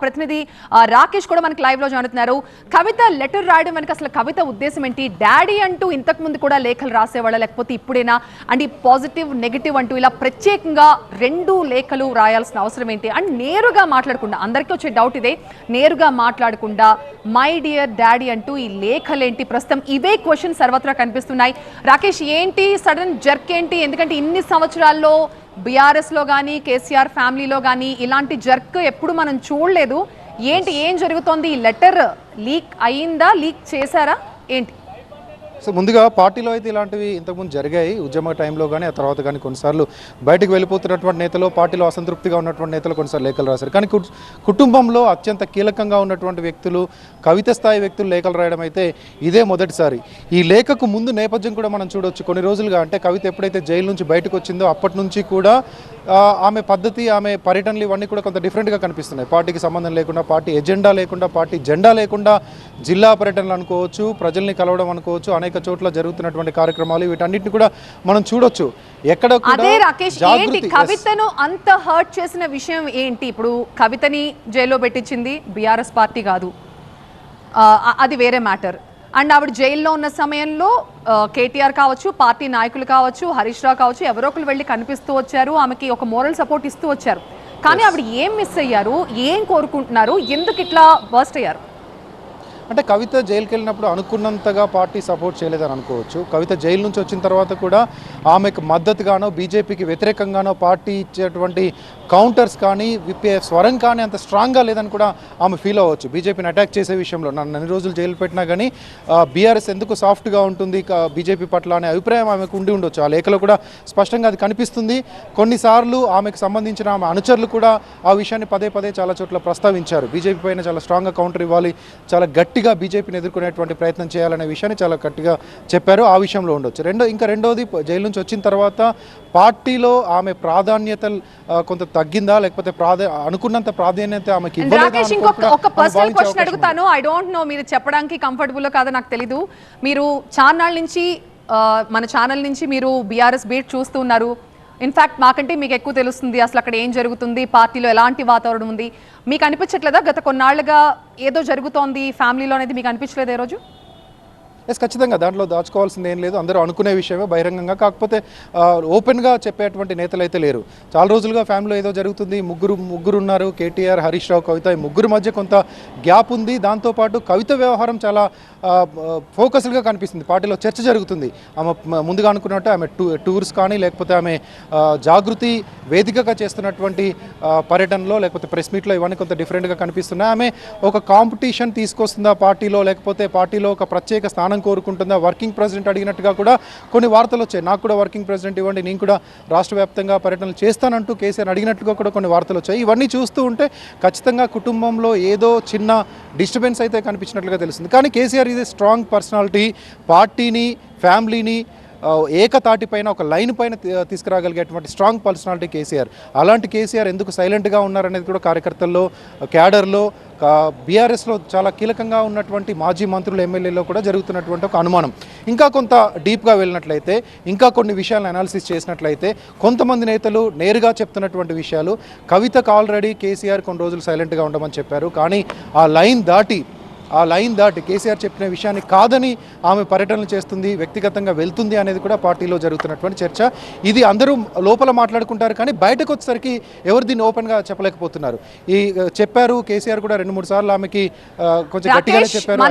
ప్రతినిధి రాకేష్ కూడా మనకి లైవ్ లో జాయిన్. కవిత లెటర్ రాయడం వెనక అసలు కవిత ఉద్దేశం ఏంటి? డాడీ అంటూ ఇంతకు ముందు కూడా లేఖలు రాసేవాళ్ళ, లేకపోతే ఇప్పుడైనా అండ్ పాజిటివ్ నెగిటివ్ అంటూ ఇలా ప్రత్యేకంగా రెండు లేఖలు రాయాల్సిన అవసరం ఏంటి? అండ్ నేరుగా మాట్లాడకుండా, అందరికీ వచ్చే డౌట్ ఇదే, నేరుగా మాట్లాడకుండా మై డియర్ డాడీ అంటూ ఈ లేఖలేంటి? ప్రస్తుతం ఇవే క్వశ్చన్ సర్వత్రా కనిపిస్తున్నాయి. రాకేష్, ఏంటి సడన్ జర్క్ ఏంటి? ఎందుకంటే ఇన్ని సంవత్సరాల్లో బీఆర్ఎస్ లో కానీ కేసీఆర్ ఫ్యామిలీలో కానీ ఇలాంటి జర్క్ ఎప్పుడు మనం చూడలేదు. ఏంటి, ఏం జరుగుతోంది? ఈ లెటర్ లీక్ అయిందా, లీక్ చేశారా ఏంటి? సో ముందుగా పార్టీలో అయితే ఇలాంటివి ఇంతకుముందు జరిగాయి. ఉద్యమ టైంలో కానీ ఆ తర్వాత కానీ కొన్నిసార్లు బయటకు వెళ్ళిపోతున్నటువంటి నేతలు, పార్టీలో అసంతృప్తిగా ఉన్నటువంటి నేతలు కొన్నిసార్లు లేఖలు రాశారు. కానీ కుటుంబంలో అత్యంత కీలకంగా ఉన్నటువంటి వ్యక్తులు, కవిత స్థాయి వ్యక్తులు లేఖలు రాయడం అయితే ఇదే మొదటిసారి. ఈ లేఖకు ముందు నేపథ్యం కూడా మనం చూడొచ్చు. కొన్ని రోజులుగా, అంటే కవిత ఎప్పుడైతే జైలు నుంచి బయటకు వచ్చిందో అప్పటి నుంచి కూడా ఆమె పద్ధతి, ఆమె పర్యటనలు ఇవన్నీ కూడా కొంత డిఫరెంట్గా కనిపిస్తున్నాయి. పార్టీకి సంబంధం లేకుండా, పార్టీ ఎజెండా లేకుండా, పార్టీ జెండా లేకుండా జిల్లా పర్యటనలు అనుకోవచ్చు, ప్రజల్ని కలవడం అనుకోవచ్చు, అనేక చోట్ల జరుగుతున్నటువంటి కార్యక్రమాలు వీటన్నిటిని కూడా మనం చూడొచ్చు. ఎక్కడ అదే రాకేష్, ఏంటి కవితను అంత హర్ట్ చేసిన విషయం ఏంటి? ఇప్పుడు కవితని జైల్లో పెట్టించింది బీఆర్ఎస్ పార్టీ కాదు, అది వేరే మ్యాటర్. అండ్ ఆవిడ జైల్లో ఉన్న సమయంలో కేటీఆర్ కావచ్చు, పార్టీ నాయకులు కావచ్చు, హరీష్ రావు కావచ్చు, ఎవరో ఒకరు వెళ్ళి కనిపిస్తూ వచ్చారు, ఆమెకి ఒక మోరల్ సపోర్ట్ ఇస్తూ వచ్చారు. కానీ ఆవిడ ఏం మిస్ అయ్యారు, ఏం కోరుకుంటున్నారు, ఎందుకు ఇట్లా బర్స్ట్ అయ్యారు? అంటే కవిత జైలుకి వెళ్ళినప్పుడు అనుకున్నంతగా పార్టీ సపోర్ట్ చేయలేదని అనుకోవచ్చు. కవిత జైలు నుంచి వచ్చిన తర్వాత కూడా ఆమెకు మద్దతుగానో, బీజేపీకి వ్యతిరేకంగానో పార్టీ ఇచ్చేటువంటి కౌంటర్స్ కానీ, విప్పే స్వరం కానీ అంత స్ట్రాంగ్గా లేదని కూడా ఆమె ఫీల్ అవ్వచ్చు. బీజేపీని అటాక్ చేసే విషయంలో నన్ను అన్ని రోజులు జైలు పెట్టినా కానీ బీఆర్ఎస్ ఎందుకు సాఫ్ట్గా ఉంటుంది బీజేపీ పట్ల అనే అభిప్రాయం ఆమెకు ఉండి ఉండొచ్చు. ఆ లేఖలో కూడా స్పష్టంగా అది కనిపిస్తుంది. కొన్నిసార్లు ఆమెకు సంబంధించిన ఆమె అనుచరులు కూడా ఆ విషయాన్ని పదే పదే చాలా చోట్ల ప్రస్తావించారు. బీజేపీ పైన చాలా స్ట్రాంగ్గా కౌంటర్ ఇవ్వాలి, చాలా గట్టిగా బీజేపీని ఎదుర్కొనేటువంటి ప్రయత్నం చేయాలనే విషయాన్ని చాలా గట్టిగా చెప్పారు. ఆ విషయంలో ఉండొచ్చు. రెండోది, జైలు నుంచి వచ్చిన తర్వాత పార్టీలో ఆమె ప్రాధాన్యత కొంత తగ్గిందా, లేకపోతే అనుకున్నంత ప్రాధాన్యత ఆమెకి ఇవ్వలేదా? ఒక పర్సనల్ క్వశ్చన్ అడుగుతాను. ఐ డోంట్ నో, మీరు చెప్పడానికి కంఫర్టబుల్ కాదో నాకు తెలీదు. మీరు చాన్నాళ్ళ నుంచి, మన ఛానల్ నుంచి మీరు బీఆర్ఎస్ బీట్ చూస్తూ ఉన్నారు. ఇన్ఫ్యాక్ట్ మాకంటే మీకు ఎక్కువ తెలుస్తుంది అసలు అక్కడ ఏం జరుగుతుంది, పార్టీలో ఎలాంటి వాతావరణం ఉంది. మీకు అనిపించట్లేదా గత కొన్నాళ్ళుగా ఏదో జరుగుతోంది ఫ్యామిలీలో అనేది? మీకు అనిపించలేదు ఈ రోజు? ఖచ్చితంగా దాంట్లో దాచుకోవాల్సింది ఏం లేదు. అందరూ అనుకునే విషయమే బహిరంగంగా. కాకపోతే ఓపెన్గా చెప్పేటువంటి నేతలు అయితే లేరు. చాలా రోజులుగా ఫ్యామిలీలో ఏదో జరుగుతుంది, ముగ్గురు ఉన్నారు, కేటీఆర్, హరీష్ రావు, కవిత. ఈ ముగ్గురు మధ్య కొంత గ్యాప్ ఉంది. దాంతోపాటు కవిత వ్యవహారం చాలా ఫోకస్డ్గా కనిపిస్తుంది. పార్టీలో చర్చ జరుగుతుంది. ఆమె ముందుగా అనుకున్నట్టు ఆమె టూర్స్ కానీ, లేకపోతే ఆమె జాగృతి వేదికగా చేస్తున్నటువంటి పర్యటనలో, లేకపోతే ప్రెస్ మీట్లో ఇవన్నీ కొంత డిఫరెంట్గా కనిపిస్తున్నాయి. ఆమె ఒక కాంపిటీషన్ తీసుకొస్తుందా పార్టీలో, లేకపోతే పార్టీలో ఒక ప్రత్యేక స్థానం కోరుకుంటుందా? వర్కింగ్ ప్రెసిడెంట్ అడిగినట్టుగా కూడా కొన్ని వార్తలు వచ్చాయి. నాకు కూడా వర్కింగ్ ప్రెసిడెంట్ ఇవ్వండి, నేను కూడా రాష్ట్ర వ్యాప్తంగా పర్యటనలు చేస్తానంటూ కేసీఆర్ అడిగినట్టుగా కూడా కొన్ని వార్తలు వచ్చాయి. ఇవన్నీ చూస్తూ ఉంటే ఖచ్చితంగా కుటుంబంలో ఏదో చిన్న డిస్టర్బెన్స్ అయితే కనిపించినట్లుగా తెలుస్తుంది. కానీ KCR is a strong personality. పార్టీని, ఫ్యామిలీని ఏకతాటి పైన, ఒక లైన్ పైన తీసుకురాగలిగేటువంటి స్ట్రాంగ్ పర్సనాలిటీ కేసీఆర్. అలాంటి కేసీఆర్ ఎందుకు సైలెంట్గా ఉన్నారనేది కూడా కార్యకర్తల్లో, క్యాడర్లో, బీఆర్ఎస్లో చాలా కీలకంగా ఉన్నటువంటి మాజీ మంత్రులు, ఎమ్మెల్యేలో కూడా జరుగుతున్నటువంటి ఒక అనుమానం. ఇంకా కొంత డీప్గా వెళ్ళినట్లయితే, ఇంకా కొన్ని విషయాలను అనాలిసిస్ చేసినట్లయితే, కొంతమంది నేతలు నేరుగా చెప్తున్నటువంటి విషయాలు, కవితకు ఆల్రెడీ కేసీఆర్ కొన్ని రోజులు సైలెంట్గా ఉండమని చెప్పారు. కానీ ఆ లైన్ దాటి కేసీఆర్ చెప్పిన విషయాన్ని కాదని ఆమె పర్యటనలు చేస్తుంది, వ్యక్తిగతంగా వెళ్తుంది అనేది కూడా పార్టీలో జరుగుతున్నటువంటి చర్చ. ఇది అందరూ లోపల మాట్లాడుకుంటారు, కానీ బయటకు వచ్చేసరికి ఎవరు దీన్ని ఓపెన్గా చెప్పలేకపోతున్నారు. చెప్పారు కేసీఆర్ కూడా 2-3 సార్లు ఆమెకి కొంచెం గట్టిగానే చెప్పారు.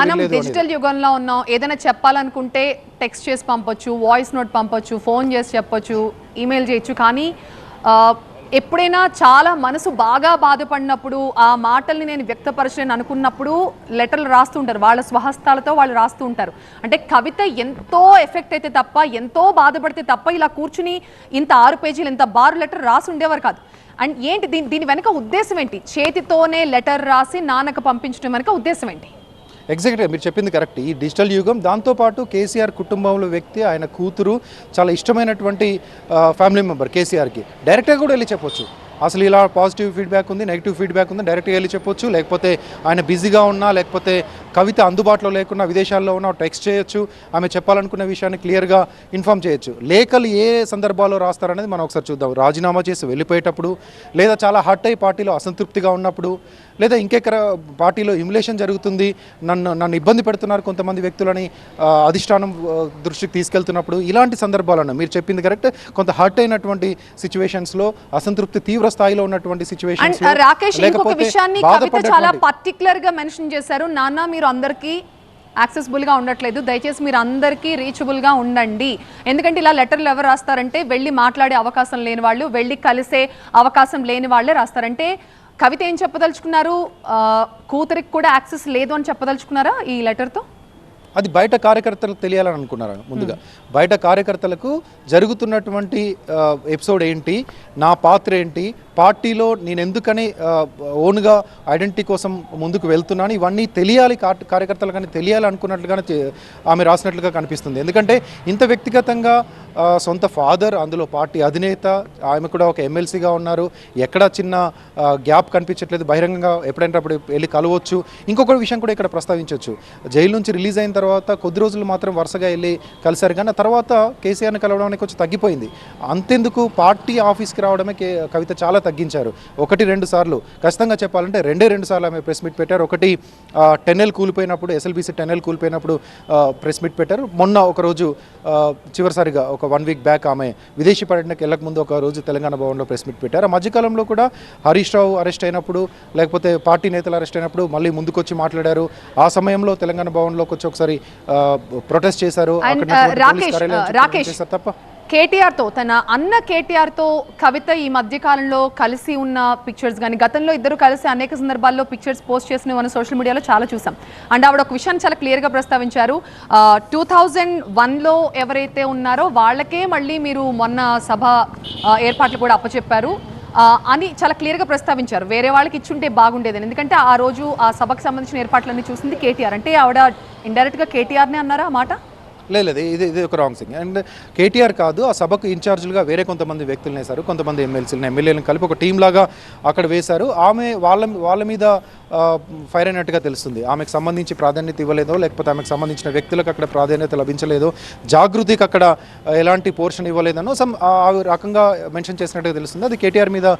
మనం డిజిటల్ యుగంలో ఉన్నాం. ఏదైనా చెప్పాలనుకుంటే టెక్స్ట్ చేసి పంపొచ్చు, వాయిస్ నోట్ పంపొచ్చు, ఫోన్ చేసి చెప్పొచ్చు, ఈమెయిల్ చేయొచ్చు. కానీ ఎప్పుడైనా చాలా మనసు బాగా బాధపడినప్పుడు, ఆ మాటల్ని నేను వ్యక్తపరచలేని అనుకున్నప్పుడు లెటర్లు రాస్తూ ఉంటారు, వాళ్ళ స్వహస్తాలతో వాళ్ళు రాస్తూ ఉంటారు. అంటే కవిత ఎంతో ఎఫెక్ట్ అయితే తప్ప, ఎంతో బాధపడితే తప్ప ఇలా కూర్చుని ఇంత 6 పేజీలు, ఇంత బారు లెటర్ రాసి ఉండేవారు కాదు. అండ్ ఏంటి దీని వెనక ఉద్దేశం ఏంటి? చేతితోనే లెటర్ రాసి నాన్నకు పంపించడం వెనక ఉద్దేశం ఏంటి? ఎగ్జాక్ట్గా మీరు చెప్పింది కరెక్ట్. ఈ డిజిటల్ యుగం, దాంతోపాటు కేసీఆర్ కుటుంబంలో వ్యక్తి, ఆయన కూతురు చాలా ఇష్టమైనటువంటి ఫ్యామిలీ మెంబర్ కేసీఆర్కి. డైరెక్ట్గా కూడా వెళ్ళి చెప్పొచ్చు, అసలు ఇలా పాజిటివ్ ఫీడ్బ్యాక్ ఉంది, నెగిటివ్ ఫీడ్బ్యాక్ ఉంది, డైరెక్ట్గా వెళ్ళి చెప్పొచ్చు. లేకపోతే ఆయన బిజీగా ఉన్నా, లేకపోతే కవిత అందుబాటులో లేకున్నా విదేశాల్లో ఉన్న టెక్స్ట్ చేయొచ్చు, ఆమె చెప్పాలనుకున్న విషయాన్ని క్లియర్గా ఇన్ఫామ్ చేయొచ్చు. లేఖలు ఏ సందర్భాల్లో రాస్తారనేది మనం ఒకసారి చూద్దాం. రాజీనామా చేసి వెళ్ళిపోయేటప్పుడు, లేదా చాలా హర్ట్ అయ్యి పార్టీలో అసంతృప్తిగా ఉన్నప్పుడు, లేదా ఇంకెక్కడ పార్టీలో ఇమ్యులేషన్ జరుగుతుంది, నన్ను ఇబ్బంది పెడుతున్నారు కొంతమంది వ్యక్తులని అధిష్టానం దృష్టికి తీసుకెళ్తున్నప్పుడు, ఇలాంటి సందర్భాలను మీరు చెప్పింది కరెక్ట్. కొంత హర్ట్ అయినటువంటి సిచ్యువేషన్స్లో, అసంతృప్తి తీవ్ర స్థాయిలో ఉన్నటువంటి సిచ్యువేషన్స్, రాకేష్ ఇంకొక విషయాన్ని కవిత చాలా పర్టికులర్ గా మెన్షన్ చేశారు. నాన్న మీరు అందరికీ యాక్సెసిబుల్గా ఉండట్లేదు, దయచేసి మీరు అందరికీ రీచబుల్గా ఉండండి. ఎందుకంటే ఇలా లెటర్లు ఎవరు రాస్తారంటే వెళ్ళి మాట్లాడే అవకాశం లేని వాళ్ళు, వెళ్ళి కలిసే అవకాశం లేని వాళ్ళే రాస్తారంటే కవిత ఏం చెప్పదలుచుకున్నారు? కూతురికి కూడా యాక్సెస్ లేదు అని చెప్పదలుచుకున్నారా ఈ లెటర్తో? అది బయట కార్యకర్తలకు తెలియాలని అనుకున్నారు. ముందుగా బయట కార్యకర్తలకు జరుగుతున్నటువంటి ఎపిసోడ్ ఏంటి, నా పాత్ర ఏంటి, పార్టీలో నేను ఎందుకని ఓన్గా ఐడెంటిటీ కోసం ముందుకు వెళ్తున్నాను, ఇవన్నీ తెలియాలి కార్యకర్తలు కానీ తెలియాలి అనుకున్నట్లుగానే ఆమె రాసినట్లుగా కనిపిస్తుంది. ఎందుకంటే ఇంత వ్యక్తిగతంగా సొంత ఫాదర్, అందులో పార్టీ అధినేత, ఆమె కూడా ఒక ఎమ్మెల్సీగా ఉన్నారు, ఎక్కడ చిన్న గ్యాప్ కనిపించట్లేదు, బహిరంగంగా ఎప్పుడైనా అప్పుడు వెళ్ళి కలవచ్చు. ఇంకొక విషయం కూడా ఇక్కడ ప్రస్తావించవచ్చు, జైలు నుంచి రిలీజ్ అయిన తర్వాత కొద్ది రోజులు మాత్రం వరుసగా వెళ్ళి కలిశారు, కానీ ఆ తర్వాత కేసీఆర్ని కలవడానికి కొంచెం తగ్గిపోయింది. అంతెందుకు పార్టీ ఆఫీస్కి రావడమే కవిత చాలా తగ్గించారు. 1-2 సార్లు, ఖచ్చితంగా చెప్పాలంటే 2 సార్లు ఆమె ప్రెస్ మీట్ పెట్టారు. ఒకటి టెన్నెల్ కూలిపోయినప్పుడు, ఎస్ఎల్బీసీ టెన్నెల్ కూలిపోయినప్పుడు ప్రెస్ మీట్ పెట్టారు. మొన్న ఒకరోజు చివరిసారిగా ఒక 1 వీక్ బ్యాక్ ఆమె విదేశీ పర్యటనకు వెళ్ళక ముందు ఒక రోజు తెలంగాణ భవన్లో ప్రెస్ మీట్ పెట్టారు. ఆ మధ్యకాలంలో కూడా హరీష్ రావు అరెస్ట్ అయినప్పుడు, లేకపోతే పార్టీ నేతలు అరెస్ట్ అయినప్పుడు మళ్ళీ ముందుకొచ్చి మాట్లాడారు. ఆ సమయంలో తెలంగాణ భవన్లోకి వచ్చి ఒకసారి ప్రొటెస్ట్ చేశారు. రాకేష్ తప్ప కేటీఆర్తో, తన అన్న కేటీఆర్తో కవిత ఈ మధ్య కాలంలో కలిసి ఉన్న పిక్చర్స్ కానీ, గతంలో ఇద్దరు కలిసి అనేక సందర్భాల్లో పిక్చర్స్ పోస్ట్ చేసిన మనం సోషల్ మీడియాలో చాలా చూసాం. అండ్ ఆవిడ ఒక విషయాన్ని చాలా క్లియర్గా ప్రస్తావించారు, 2001లో ఎవరైతే ఉన్నారో వాళ్ళకే మళ్ళీ మీరు మొన్న సభ ఏర్పాట్లు కూడా అప్పచెప్పారు అని చాలా క్లియర్గా ప్రస్తావించారు. వేరే వాళ్ళకి ఇచ్చుంటే బాగుండేదని, ఎందుకంటే ఆ రోజు ఆ సభకు సంబంధించిన ఏర్పాట్లన్నీ చూసింది కేటీఆర్. అంటే ఆవిడ ఇండైరెక్ట్గా కేటీఆర్నే అన్నారా ఆ మాట? లేదు, ఇది ఒక రాంగ్ థింగ్. అండ్ కేటీఆర్ కాదు, ఆ సభకు ఇన్ఛార్జ్లుగా వేరే కొంతమంది వ్యక్తులను వేశారు, కొంతమంది ఎమ్మెల్యేలను కలిపి ఒక టీం లాగా అక్కడ వేశారు. ఆమె వాళ్ళ మీద ఫైర్ అయినట్టుగా తెలుస్తుంది. ఆమెకు సంబంధించి ప్రాధాన్యత ఇవ్వలేదో, లేకపోతే ఆమెకు సంబంధించిన వ్యక్తులకు అక్కడ ప్రాధాన్యత లభించలేదో, జాగృతికి అక్కడ ఎలాంటి పోర్షన్ ఇవ్వలేదనో ఆ రకంగా మెన్షన్ చేసినట్టుగా తెలుస్తుంది. అది కేటీఆర్ మీద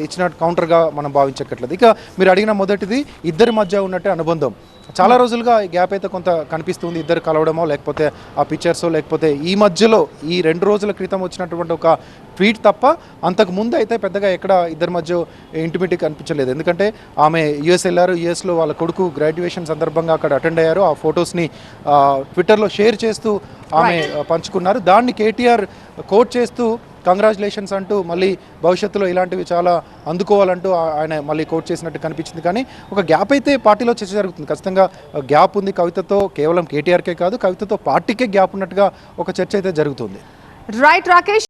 ఇచ్చిన కౌంటర్గా మనం భావించట్లేదు. ఇక మీరు అడిగిన మొదటిది, ఇద్దరి మధ్య ఉన్నట్టు అనుబంధం చాలా రోజులుగా గ్యాప్ అయితే కొంత కనిపిస్తుంది. ఇద్దరు కలవడమో, లేకపోతే ఆ పిక్చర్సో, లేకపోతే ఈ మధ్యలో ఈ 2 రోజుల క్రితం వచ్చినటువంటి ఒక ట్వీట్ తప్ప అంతకు ముందు అయితే పెద్దగా ఎక్కడ ఇద్దరి మధ్య ఇంటిమిటీ కనిపించలేదు. ఎందుకంటే ఆమె యుఎస్ వెళ్ళారు, యుఎస్లో వాళ్ళ కొడుకు గ్రాడ్యుయేషన్ సందర్భంగా అక్కడ అటెండ్ అయ్యారు. ఆ ఫొటోస్ని ట్విట్టర్లో షేర్ చేస్తూ ఆమె పంచుకున్నారు. దాన్ని కేటీఆర్ కోట్ చేస్తూ కంగ్రాచులేషన్స్ అంటూ మళ్ళీ భవిష్యత్తులో ఇలాంటివి చాలా అందుకోవాలంటూ ఆయన మళ్ళీ కోట్ చేసినట్టు కనిపించింది. కానీ ఒక గ్యాప్ అయితే పార్టీలో చర్చ జరుగుతుంది. ఖచ్చితంగా గ్యాప్ ఉంది కవితతో, కేవలం కేటీఆర్కే కాదు, కవితతో పార్టీకే గ్యాప్ ఉన్నట్టుగా ఒక చర్చ అయితే జరుగుతుంది. రైట్ రాకేష్.